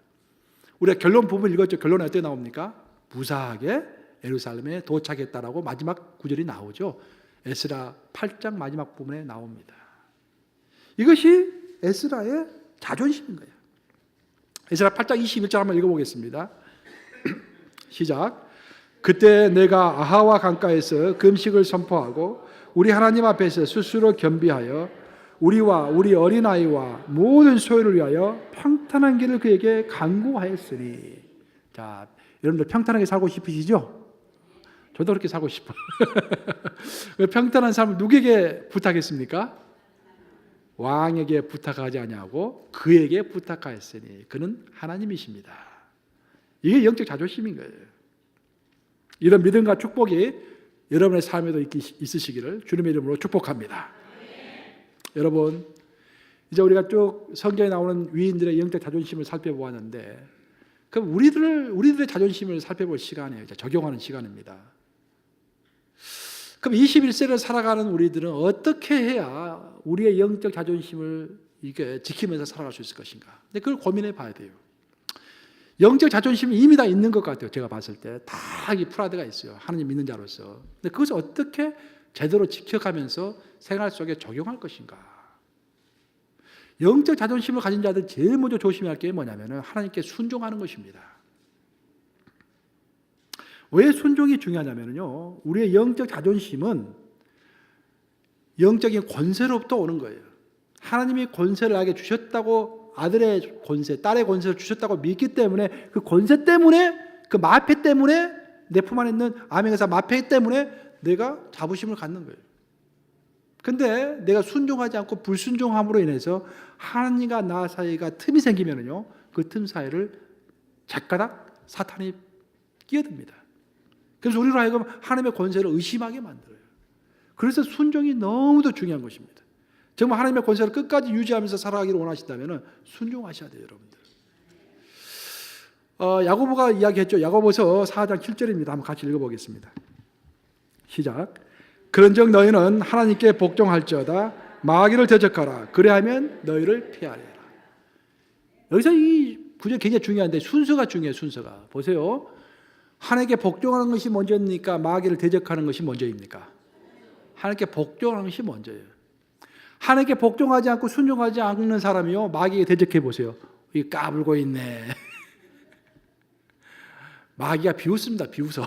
우리가 결론 부분 읽었죠. 결론이 어떻게 나옵니까? 무사하게 예루살렘에 도착했다라고 마지막 구절이 나오죠. 에스라 8장 마지막 부분에 나옵니다. 이것이 에스라의 자존심인 거예요. 에스라 8장 21절 한번 읽어보겠습니다. 시작. 그때 내가 아하와 강가에서 금식을 선포하고 우리 하나님 앞에서 스스로 겸비하여 우리와 우리 어린아이와 모든 소유를 위하여 평탄한 길을 그에게 간구하였으니. 자, 여러분들 평탄하게 살고 싶으시죠? 저도 그렇게 살고 싶어요. 왜 평탄한 삶을 누구에게 부탁했습니까? 왕에게 부탁하지 아니하고 그에게 부탁하였으니 그는 하나님이십니다. 이게 영적 자존심인 거예요. 이런 믿음과 축복이 여러분의 삶에도 있으시기를 주님의 이름으로 축복합니다. 여러분, 이제 우리가 쭉 성경에 나오는 위인들의 영적 자존심을 살펴보았는데, 그럼 우리들의 자존심을 살펴볼 시간이에요. 이제 적용하는 시간입니다. 그럼 21세를 살아가는 우리들은 어떻게 해야 우리의 영적 자존심을 이게 지키면서 살아갈 수 있을 것인가? 근데 그걸 고민해 봐야 돼요. 영적 자존심이 이미 다 있는 것 같아요. 제가 봤을 때 다 이 프라드가 있어요. 하나님 믿는 자로서. 근데 그것을 어떻게 제대로 지켜가면서 생활 속에 적용할 것인가? 영적 자존심을 가진 자들 제일 먼저 조심해야 할 게 뭐냐면은 하나님께 순종하는 것입니다. 왜 순종이 중요하냐면요, 우리의 영적 자존심은 영적인 권세로부터 오는 거예요. 하나님이 권세를 나에게 주셨다고, 아들의 권세, 딸의 권세를 주셨다고 믿기 때문에, 그 권세 때문에, 그 마패 때문에, 내 품 안에 있는 암행의사 마패 때문에 내가 자부심을 갖는 거예요. 근데 내가 순종하지 않고 불순종함으로 인해서 하나님과 나 사이가 틈이 생기면요, 그 틈 사이를 작가닥 사탄이 끼어듭니다. 그래서 우리로 하여금 하나님의 권세를 의심하게 만들어요. 그래서 순종이 너무도 중요한 것입니다. 정말 하나님의 권세를 끝까지 유지하면서 살아가기를 원하신다면 순종하셔야 돼요, 여러분들. 야고보가 이야기했죠. 야고보서 4장 7절입니다. 한번 같이 읽어보겠습니다. 시작. 그런즉 너희는 하나님께 복종할지어다 마귀를 대적하라. 그래야면 너희를 피하리라. 여기서 이 구절 굉장히 중요한데 순서가 중요해요. 순서가. 보세요. 하나님께 복종하는 것이 먼저입니까? 마귀를 대적하는 것이 먼저입니까? 하나님께 복종하는 것이 먼저예요. 하나님께 복종하지 않고 순종하지 않는 사람이요, 마귀에게 대적해 보세요. 이 까불고 있네. 마귀가 비웃습니다. 비웃어.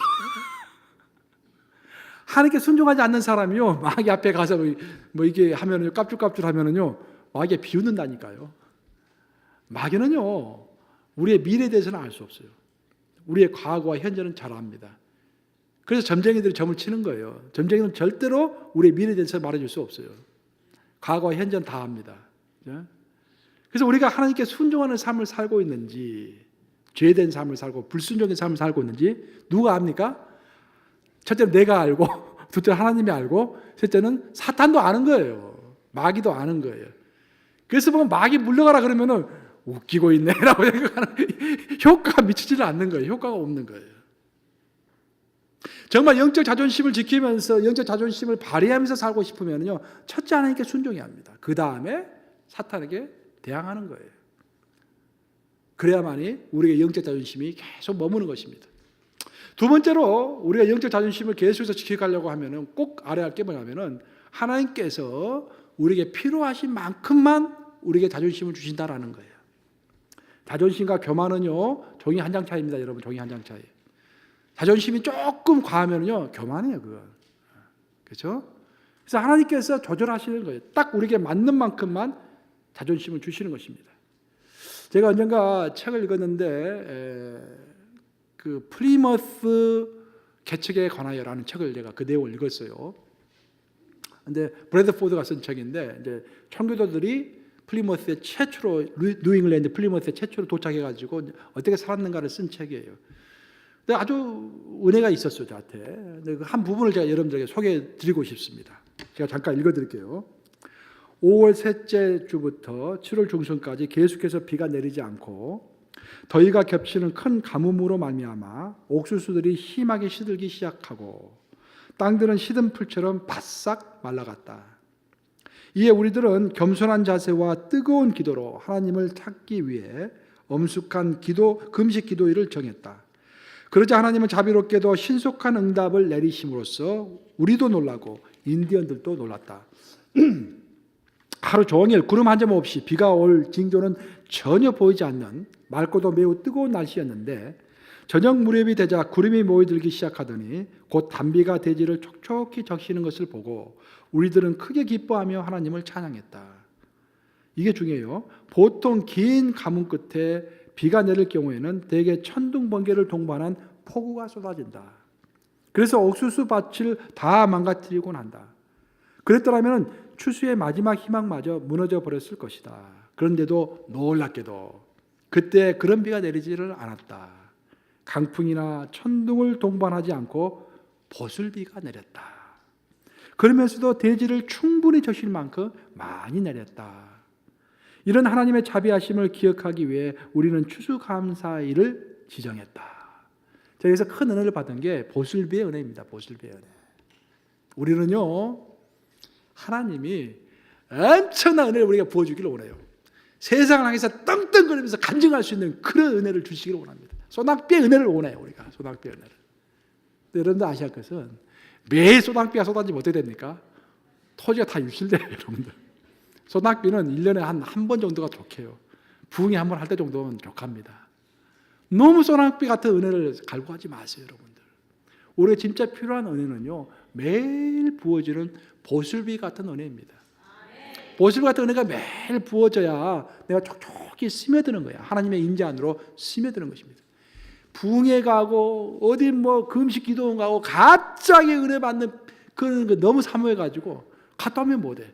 하나님께 순종하지 않는 사람이요, 마귀 앞에 가서 뭐 이게 하면은요, 깝줄깝줄 하면은요, 마귀가 비웃는다니까요. 마귀는요, 우리의 미래에 대해서는 알 수 없어요. 우리의 과거와 현재는 잘 압니다. 그래서 점쟁이들이 점을 치는 거예요. 점쟁이는 절대로 우리의 미래에 대해서 말해줄 수 없어요. 과거와 현재는 다 압니다. 그래서 우리가 하나님께 순종하는 삶을 살고 있는지, 죄된 삶을 살고 불순종의 삶을 살고 있는지 누가 압니까? 첫째는 내가 알고, 둘째는 하나님이 알고, 셋째는 사탄도 아는 거예요. 마귀도 아는 거예요. 그래서 보면 마귀 물러가라 그러면은 웃기고 있네라고 생각하는, 효과가 미치지를 않는 거예요. 효과가 없는 거예요. 정말 영적 자존심을 지키면서 영적 자존심을 발휘하면서 살고 싶으면요, 첫째 하나님께 순종해야 합니다. 그 다음에 사탄에게 대항하는 거예요. 그래야만이 우리의 영적 자존심이 계속 머무는 것입니다. 두 번째로 우리가 영적 자존심을 계속해서 지켜가려고 하면은 꼭 알아야 할 게 뭐냐면은 하나님께서 우리에게 필요하신 만큼만 우리에게 자존심을 주신다라는 거예요. 자존심과 교만은요 종이 한 장 차이입니다, 여러분. 종이 한 장 차이. 자존심이 조금 과하면요 교만해요, 그건. 그렇죠? 그래서 하나님께서 조절하시는 거예요. 딱 우리에게 맞는 만큼만 자존심을 주시는 것입니다. 제가 언젠가 책을 읽었는데 그 플리머스 개척에 관하여라는 책을 제가 그 내용을 읽었어요. 근데 브래드포드가 쓴 책인데 이제 청교도들이 플리머스에 최초로 뉴잉글랜드 플리머스에 최초로 도착해가지고 어떻게 살았는가를 쓴 책이에요. 근데 아주 은혜가 있었어요, 저한테. 한 부분을 제가 여러분들에게 소개해드리고 싶습니다. 제가 잠깐 읽어드릴게요. 5월 셋째 주부터 7월 중순까지 계속해서 비가 내리지 않고 더위가 겹치는 큰 가뭄으로 말미암아 옥수수들이 심하게 시들기 시작하고 땅들은 시든 풀처럼 바싹 말라갔다. 이에 우리들은 겸손한 자세와 뜨거운 기도로 하나님을 찾기 위해 엄숙한 금식 기도일을 정했다. 그러자 하나님은 자비롭게도 신속한 응답을 내리심으로써 우리도 놀라고 인디언들도 놀랐다. 하루 종일 구름 한 점 없이 비가 올 징조는 전혀 보이지 않는 맑고도 매우 뜨거운 날씨였는데 저녁 무렵이 되자 구름이 모여들기 시작하더니 곧 단비가 대지를 촉촉히 적시는 것을 보고 우리들은 크게 기뻐하며 하나님을 찬양했다. 이게 중요해요. 보통 긴 가뭄 끝에 비가 내릴 경우에는 대개 천둥 번개를 동반한 폭우가 쏟아진다. 그래서 옥수수 밭을 다 망가뜨리곤 한다. 그랬더라면 추수의 마지막 희망마저 무너져 버렸을 것이다. 그런데도 놀랍게도 그때 그런 비가 내리지를 않았다. 강풍이나 천둥을 동반하지 않고 보슬비가 내렸다. 그러면서도 대지를 충분히 적실 만큼 많이 내렸다. 이런 하나님의 자비하심을 기억하기 위해 우리는 추수감사일을 지정했다. 여기서 큰 은혜를 받은 게 보슬비의 은혜입니다. 보슬비의 은혜. 우리는요 하나님이 엄청난 은혜를 우리가 부어주기를 원해요. 세상을 향해서 떵떵거리면서 간증할 수 있는 그런 은혜를 주시기를 원합니다. 소낙비의 은혜를 원해요. 우리가 소낙비의 은혜를. 여러분들 아셔야 할 것은 매일 소낙비가 쏟아지면 어떻게 됩니까? 토지가 다 유실돼요, 여러분들. 소낙비는 1년에 한 번 정도가 좋게요. 부흥이 한 번 할 때 정도는 족합니다. 너무 소낙비 같은 은혜를 갈구하지 마세요, 여러분들. 우리가 진짜 필요한 은혜는요 매일 부어지는 보슬비 같은 은혜입니다. 보슬비 같은 은혜가 매일 부어져야 내가 촉촉히 스며드는 거야. 하나님의 임재 안으로 스며드는 것입니다. 부흥회 가고 어디 금식 기도원 가고 갑자기 은혜 받는 그런 거 너무 사모해가지고 갔다 오면 못해.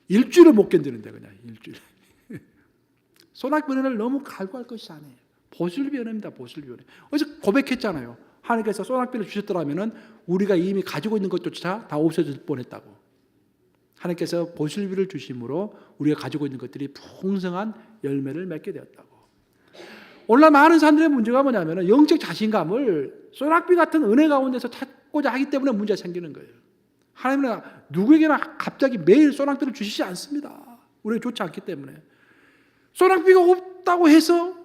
일주일을 못 견디는데 그냥 일주일. 소낙비 은혜를 너무 갈구할 것이 아니에요. 보슬비 은혜입니다. 보슬비 은혜. 어제 고백했잖아요. 하나님께서 소낙비를 주셨더라면 우리가 이미 가지고 있는 것조차 다 없어질 뻔했다고. 하나님께서 보슬비를 주심으로 우리가 가지고 있는 것들이 풍성한 열매를 맺게 되었다고. 오늘날 많은 사람들의 문제가 뭐냐면 영적 자신감을 소낙비 같은 은혜 가운데서 찾고자 하기 때문에 문제가 생기는 거예요. 하나님은 누구에게나 갑자기 매일 소낙비를 주시지 않습니다. 우리가 좋지 않기 때문에. 소낙비가 없다고 해서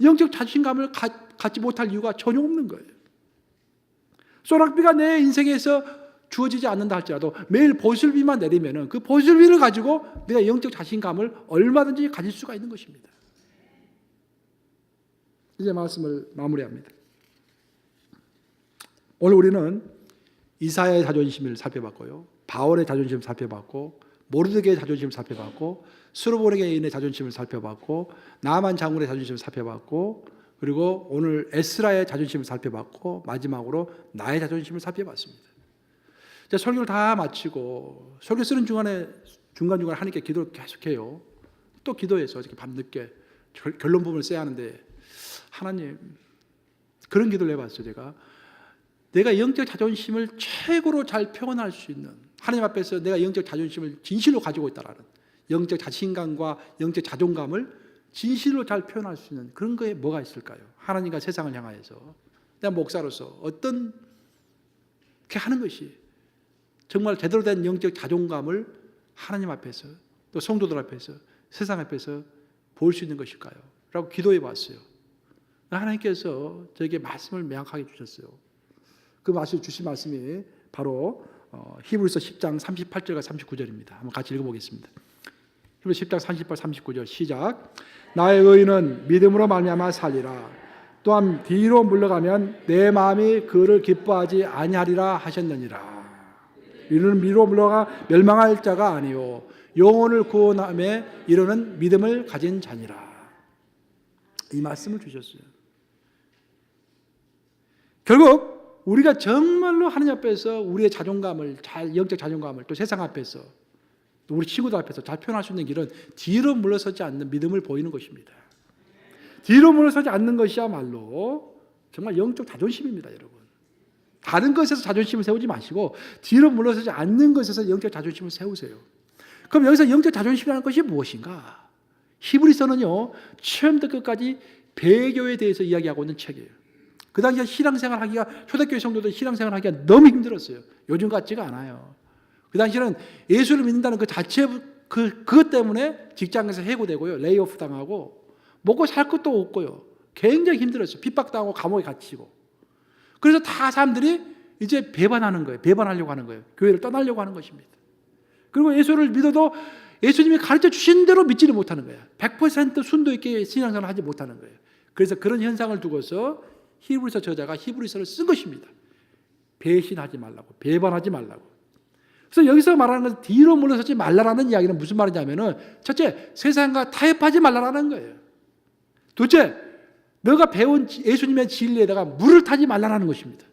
영적 자신감을 갖지 못할 이유가 전혀 없는 거예요. 소낙비가 내 인생에서 주어지지 않는다 할지라도 매일 보슬비만 내리면 그 보슬비를 가지고 내가 영적 자신감을 얼마든지 가질 수가 있는 것입니다. 이제 말씀을 마무리합니다. 오늘 우리는 이사야의 자존심을 살펴봤고요, 바울의 자존심을 살펴봤고, 모르드게의 자존심을 살펴봤고, 스로보니게인의 자존심을 살펴봤고, 나만 장군의 자존심을 살펴봤고, 그리고 오늘 에스라의 자존심을 살펴봤고, 마지막으로 나의 자존심을 살펴봤습니다. 설교를 다 마치고 설교 쓰는 중간중간 하나님께 기도를 계속해요. 또 기도해서 이렇게 밤늦게 결론 부분을 써야 하는데, 하나님, 그런 기도를 해봤어요. 내가 영적 자존심을 최고로 잘 표현할 수 있는, 하나님 앞에서 내가 영적 자존심을 진실로 가지고 있다라는 영적 자신감과 영적 자존감을 진실로 잘 표현할 수 있는 그런 거에 뭐가 있을까요? 하나님과 세상을 향하여서 내가 목사로서 어떤 게 하는 것이 정말 제대로 된 영적 자존감을 하나님 앞에서 또 성도들 앞에서 세상 앞에서 볼 수 있는 것일까요? 라고 기도해 봤어요. 하나님께서 저에게 말씀을 명확하게 주셨어요. 그 말씀 주신 말씀이 바로 히브리서 10장 38절과 39절입니다. 한번 같이 읽어보겠습니다. 히브리서 10장 38, 39절 시작. 나의 의인은 믿음으로 말미암아 살리라. 또한 뒤로 물러가면 내 마음이 그를 기뻐하지 아니하리라 하셨느니라. 이는 뒤로 물러가 멸망할 자가 아니요 영혼을 구원함에 이르는 믿음을 가진 자니라. 이 말씀을 주셨어요. 결국 우리가 정말로 하나님 앞에서 우리의 자존감을 영적 자존감을 또 세상 앞에서 또 우리 친구들 앞에서 잘 표현할 수 있는 길은 뒤로 물러서지 않는 믿음을 보이는 것입니다. 뒤로 물러서지 않는 것이야말로 정말 영적 자존심입니다, 여러분. 다른 것에서 자존심을 세우지 마시고 뒤로 물러서지 않는 것에서 영적 자존심을 세우세요. 그럼 여기서 영적 자존심이라는 것이 무엇인가? 히브리서는요, 처음부터 끝까지 배교에 대해서 이야기하고 있는 책이에요. 그 당시에 신앙생활 하기가, 초대교회 성도들 신앙생활 하기가 너무 힘들었어요. 요즘 같지가 않아요. 그 당시에는 예수를 믿는다는 그 자체, 그것 때문에 직장에서 해고되고요, 레이오프 당하고, 먹고 살 것도 없고요. 굉장히 힘들었어요. 핍박당하고 감옥에 갇히고. 그래서 다 사람들이 이제 배반하는 거예요. 배반하려고 하는 거예요. 교회를 떠나려고 하는 것입니다. 그리고 예수를 믿어도 예수님이 가르쳐 주신 대로 믿지를 못하는 거예요. 100% 순도 있게 신앙생활을 하지 못하는 거예요. 그래서 그런 현상을 두고서 히브리서 저자가 히브리서를 쓴 것입니다. 배신하지 말라고, 배반하지 말라고. 그래서 여기서 말하는 것은 뒤로 물러서지 말라라는 이야기는 무슨 말이냐면은 첫째, 세상과 타협하지 말라라는 거예요. 둘째, 너가 배운 예수님의 진리에다가 물을 타지 말라라는 것입니다.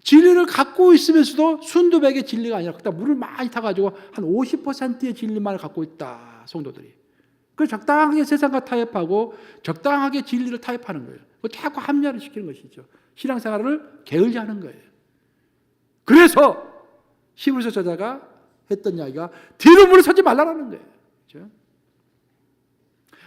진리를 갖고 있으면서도 순두백의 진리가 아니라 그다 물을 많이 타가지고 한 50%의 진리만을 갖고 있다, 성도들이. 그래서 적당하게 세상과 타협하고 적당하게 진리를 타협하는 거예요. 자꾸 합리화를 시키는 것이죠. 신앙생활을 게을리하는 거예요. 그래서 히브리서 저자가 했던 이야기가 뒤로 물러서지 말라는 거예요. 그렇죠?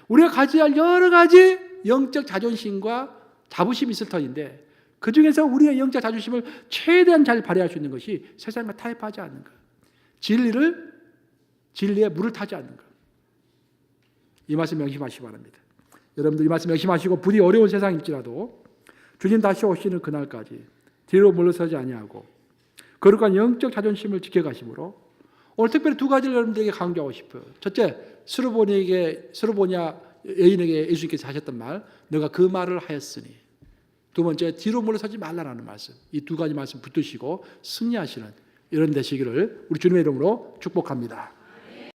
우리가 가져야 할 여러 가지 영적 자존심과 자부심이 있을 터인데 그 중에서 우리의 영적 자존심을 최대한 잘 발휘할 수 있는 것이 세상과 타협하지 않는 것, 진리에 물을 타지 않는 것. 이 말씀 명심하시기 바랍니다. 여러분들 이 말씀 명심하시고 부디 어려운 세상일지라도 주님 다시 오시는 그날까지 뒤로 물러서지 아니하고 거룩한 영적 자존심을 지켜가심으로 오늘 특별히 두 가지를 여러분들에게 강조하고 싶어요. 첫째, 스르보냐 여인에게 예수님께서 하셨던 말, 너가 그 말을 하였으니. 두 번째, 뒤로 물러서지 말라라는 말씀. 이 두 가지 말씀 붙드시고 승리하시는 이런 되시기를 우리 주님의 이름으로 축복합니다.